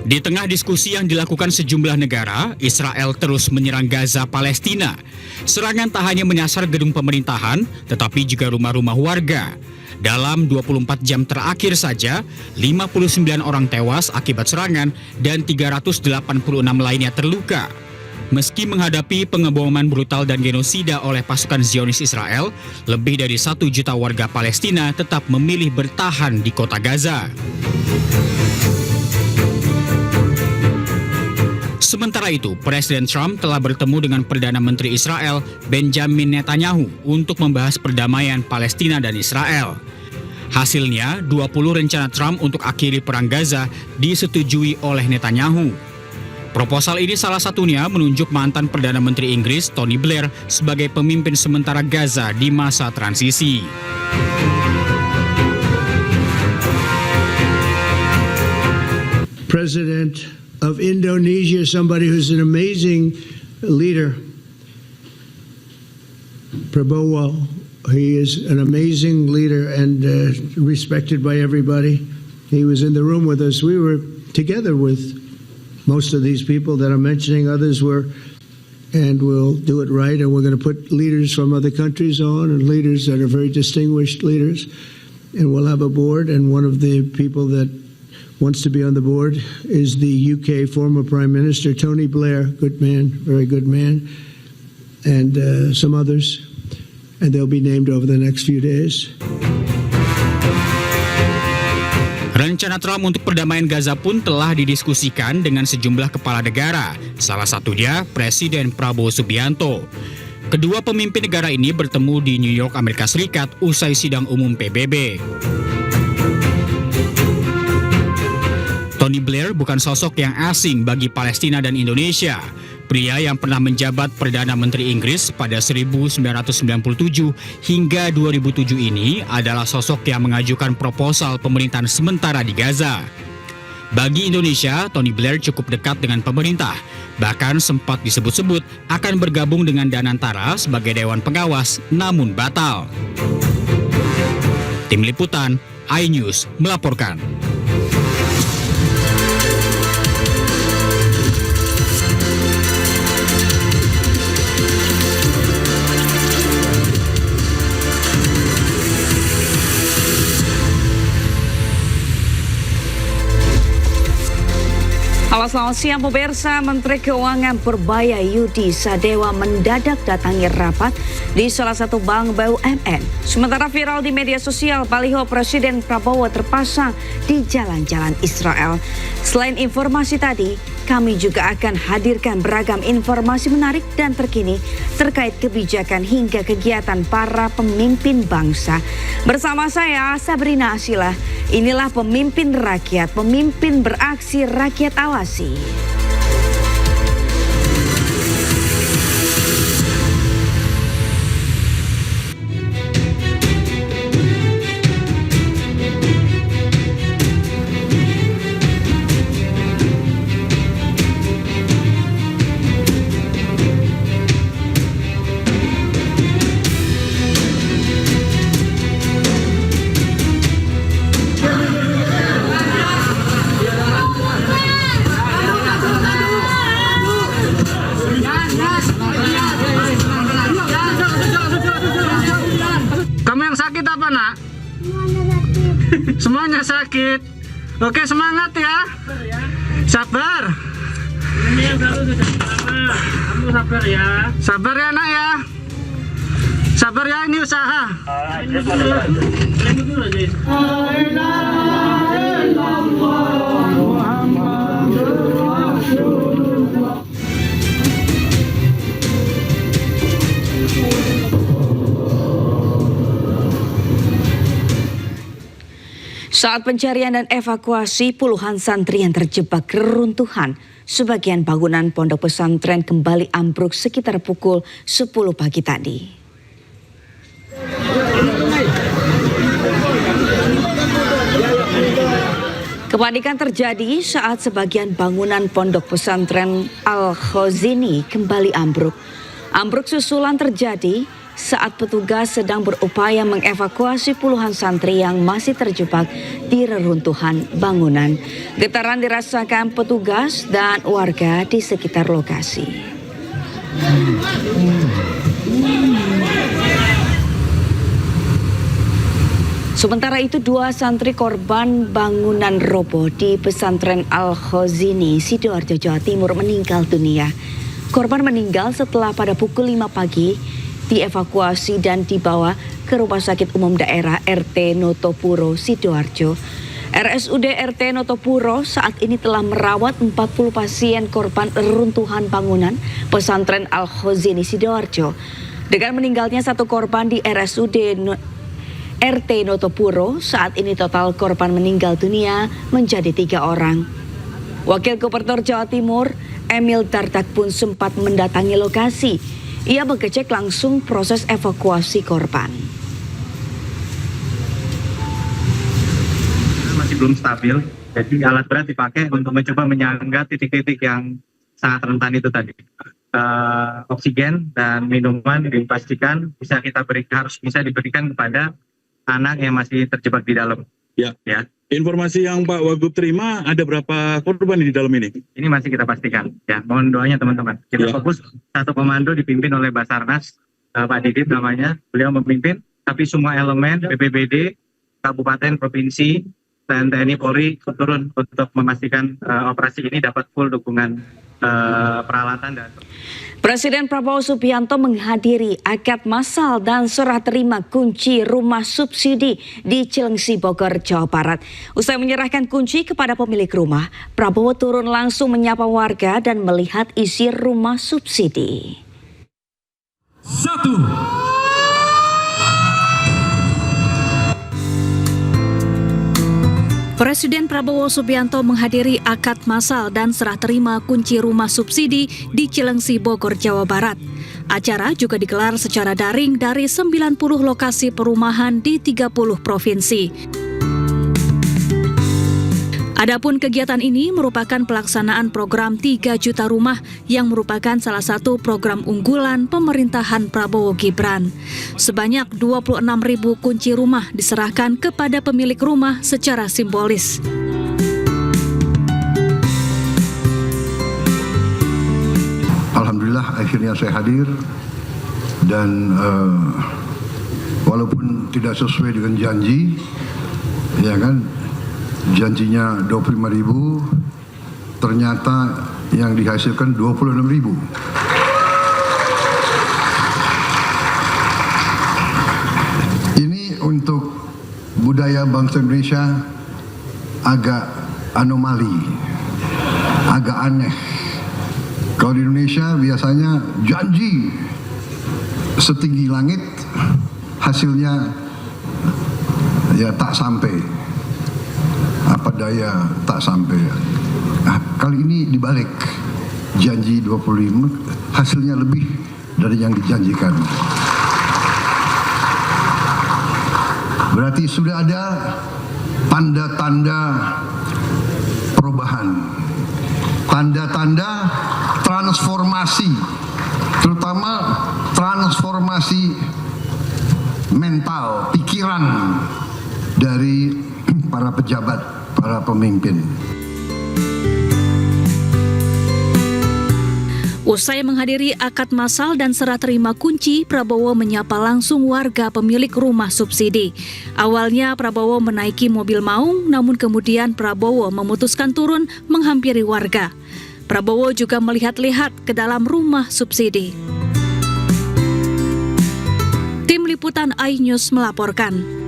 Di tengah diskusi yang dilakukan sejumlah negara, Israel terus menyerang Gaza, Palestina. Serangan tak hanya menyasar gedung pemerintahan, tetapi juga rumah-rumah warga. Dalam 24 jam terakhir saja, 59 orang tewas akibat serangan dan 386 lainnya terluka. Meski menghadapi pengeboman brutal dan genosida oleh pasukan Zionis Israel, lebih dari 1 juta warga Palestina tetap memilih bertahan di kota Gaza. Sementara itu, Presiden Trump telah bertemu dengan Perdana Menteri Israel, Benjamin Netanyahu, untuk membahas perdamaian Palestina dan Israel. Hasilnya, 20 rencana Trump untuk akhiri perang Gaza disetujui oleh Netanyahu. Proposal ini salah satunya menunjuk mantan Perdana Menteri Inggris, Tony Blair, sebagai pemimpin sementara Gaza di masa transisi. President of Indonesia, somebody who's an amazing leader, Prabowo. He is an amazing leader and respected by everybody. He was in the room with us. We were together with most of these people that I'm mentioning. Others were, and we'll do it right. And we're going to put leaders from other countries on and leaders that are very distinguished leaders. And we'll have a board. And one of the people that wants to be on the board is the UK former Prime Minister, Tony Blair. Good man, very good man. And some others. And they'll be named over the next few days. Rencana Trump untuk perdamaian Gaza pun telah didiskusikan dengan sejumlah kepala negara, salah satunya Presiden Prabowo Subianto. Kedua pemimpin negara ini bertemu di New York, Amerika Serikat usai sidang umum PBB. Tony Blair bukan sosok yang asing bagi Palestina dan Indonesia. Pria yang pernah menjabat Perdana Menteri Inggris pada 1997 hingga 2007 ini adalah sosok yang mengajukan proposal pemerintahan sementara di Gaza. Bagi Indonesia, Tony Blair cukup dekat dengan pemerintah. Bahkan sempat disebut-sebut akan bergabung dengan Danantara sebagai Dewan Pengawas, namun batal. Tim Liputan, iNews melaporkan. Halo, selamat siang pemirsa. Menteri Keuangan Purbaya Yudi Sadewa mendadak datangi rapat di salah satu bank BUMN. Sementara viral di media sosial, baliho Presiden Prabowo terpasang di jalan-jalan Israel. Selain informasi tadi, kami juga akan hadirkan beragam informasi menarik dan terkini terkait kebijakan hingga kegiatan para pemimpin bangsa. Bersama saya, Sabrina Asila. Inilah pemimpin rakyat, pemimpin beraksi, rakyat awasi. Sakit apa, Nak? Semuanya sakit. Oke, semangat ya. Sabar. Ini yang selalu sudah sabar. Kamu sabar ya. Sabar ya, Nak ya. Sabar ya, ini usaha. Saat pencarian dan evakuasi, puluhan santri yang terjebak reruntuhan. Sebagian bangunan pondok pesantren kembali ambruk sekitar pukul 10 pagi tadi. Kepanikan terjadi saat sebagian bangunan pondok pesantren Al-Khazini kembali ambruk. Ambruk susulan terjadi saat petugas sedang berupaya mengevakuasi puluhan santri yang masih terjebak di reruntuhan bangunan. Getaran dirasakan petugas dan warga di sekitar lokasi. Sementara itu, 2 santri korban bangunan roboh di pesantren Al-Khazini, Sidoarjo, Jawa Timur meninggal dunia. Korban meninggal setelah pada pukul 5 pagi dievakuasi dan dibawa ke Rumah Sakit Umum Daerah RT Notopuro, Sidoarjo. RSUD RT Notopuro saat ini telah merawat 40 pasien korban reruntuhan bangunan pesantren Al-Khazini, Sidoarjo. Dengan meninggalnya 1 korban di RSUD RT Notopuro, saat ini total korban meninggal dunia menjadi 3 orang. Wakil Gubernur Jawa Timur, Emil Dardak pun sempat mendatangi lokasi. Ia mengecek langsung proses evakuasi korban. Masih belum stabil, jadi alat berat dipakai untuk mencoba menyangga titik-titik yang sangat rentan itu tadi. Oksigen dan minuman dipastikan harus bisa diberikan kepada anak yang masih terjebak di dalam. Ya. Informasi yang Pak Wagub terima, ada berapa korban di dalam ini? Ini masih kita pastikan. Ya, mohon doanya teman-teman. Kita fokus satu komando dipimpin oleh Basarnas, Pak Didit namanya. Beliau memimpin, tapi semua elemen BPBD, kabupaten, provinsi, dan TNI Polri turun untuk memastikan operasi ini dapat full dukungan peralatan dan. Presiden Prabowo Subianto menghadiri akad massal dan serah terima kunci rumah subsidi di Cilengsi, Bogor, Jawa Barat. Usai menyerahkan kunci kepada pemilik rumah, Prabowo turun langsung menyapa warga dan melihat isi rumah subsidi. 1. Presiden Prabowo Subianto menghadiri akad massal dan serah terima kunci rumah subsidi di Cilengsi, Bogor, Jawa Barat. Acara juga digelar secara daring dari 90 lokasi perumahan di 30 provinsi. Adapun kegiatan ini merupakan pelaksanaan program 3 juta rumah yang merupakan salah satu program unggulan pemerintahan Prabowo Gibran. Sebanyak 26.000 kunci rumah diserahkan kepada pemilik rumah secara simbolis. Alhamdulillah akhirnya saya hadir dan walaupun tidak sesuai dengan janji, ya kan, janjinya 25.000, ternyata yang dihasilkan 26.000. Ini untuk budaya bangsa Indonesia agak anomali, agak aneh. Kalau di Indonesia biasanya janji setinggi langit, hasilnya ya tak sampai. Apa daya tak sampai. Nah, kali ini dibalik, janji 25, hasilnya lebih dari yang dijanjikan. Berarti sudah ada tanda-tanda perubahan, tanda-tanda transformasi, terutama transformasi mental, pikiran dari para pejabat, para pemimpin. Usai menghadiri akad massal dan serah terima kunci, Prabowo menyapa langsung warga pemilik rumah subsidi. Awalnya Prabowo menaiki mobil maung, namun kemudian Prabowo memutuskan turun menghampiri warga. Prabowo juga melihat-lihat ke dalam rumah subsidi. Tim Liputan iNews melaporkan.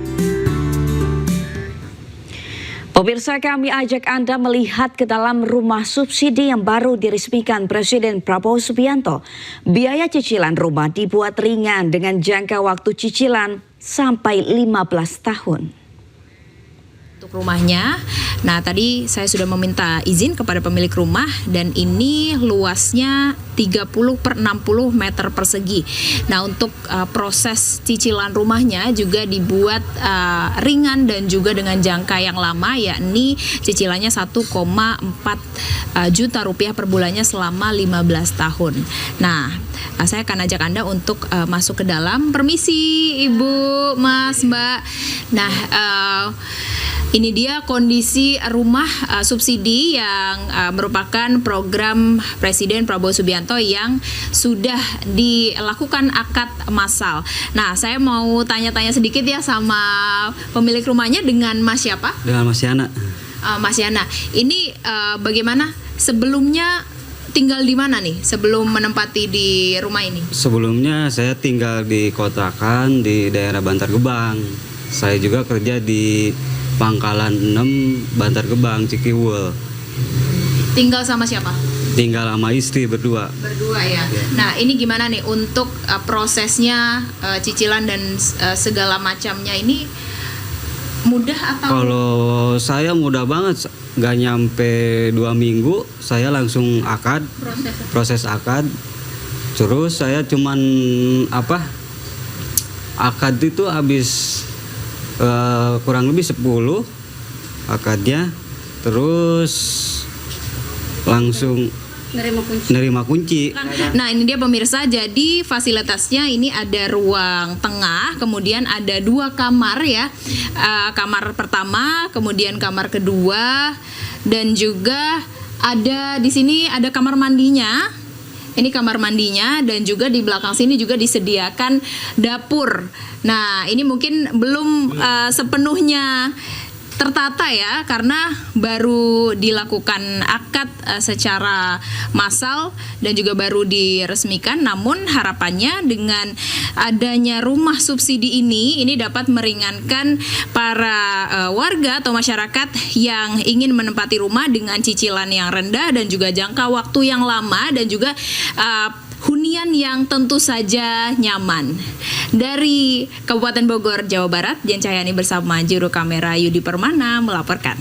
Pemirsa, kami ajak Anda melihat ke dalam rumah subsidi yang baru diresmikan Presiden Prabowo Subianto. Biaya cicilan rumah dibuat ringan dengan jangka waktu cicilan sampai 15 tahun. Untuk rumahnya, nah tadi saya sudah meminta izin kepada pemilik rumah dan ini luasnya 30 per 60 meter persegi. Nah untuk proses cicilan rumahnya juga dibuat ringan dan juga dengan jangka yang lama, yakni cicilannya 1,4 juta rupiah per bulannya selama 15 tahun. Nah saya akan ajak Anda untuk masuk ke dalam. Permisi Ibu, Mas, Mbak. Nah ini dia kondisi rumah subsidi yang merupakan program Presiden Prabowo Subianto yang sudah dilakukan akad massal. Nah, saya mau tanya-tanya sedikit ya sama pemilik rumahnya, dengan Mas siapa? Dengan Mas Yana. Mas Yana, ini bagaimana sebelumnya tinggal di mana nih sebelum menempati di rumah ini? Sebelumnya saya tinggal di kontrakan di daerah Bantar Gebang. Saya juga kerja di Pangkalan 6 Bantar Gebang, Cikiwul. Tinggal sama siapa? Tinggal sama istri berdua. Berdua ya. Nah ini gimana nih untuk prosesnya cicilan dan segala macamnya ini mudah atau? Kalau saya mudah banget, gak nyampe 2 minggu saya langsung akad. Proses akad. Terus saya cuman akad itu habis kurang lebih 10 akadnya, terus langsung nerima kunci. Nah ini dia pemirsa, jadi fasilitasnya ini ada ruang tengah, kemudian ada 2 kamar ya, kamar pertama, kemudian kamar kedua, dan juga ada di sini ada kamar mandinya. Ini kamar mandinya, dan juga di belakang sini juga disediakan dapur. Nah, ini mungkin belum sepenuhnya tertata ya, karena baru dilakukan akad secara massal dan juga baru diresmikan. Namun harapannya dengan adanya rumah subsidi ini dapat meringankan para warga atau masyarakat yang ingin menempati rumah dengan cicilan yang rendah dan juga jangka waktu yang lama, dan juga hunian yang tentu saja nyaman. Dari Kabupaten Bogor, Jawa Barat, Dian Cahyani bersama juru kamera Yudi Permana melaporkan.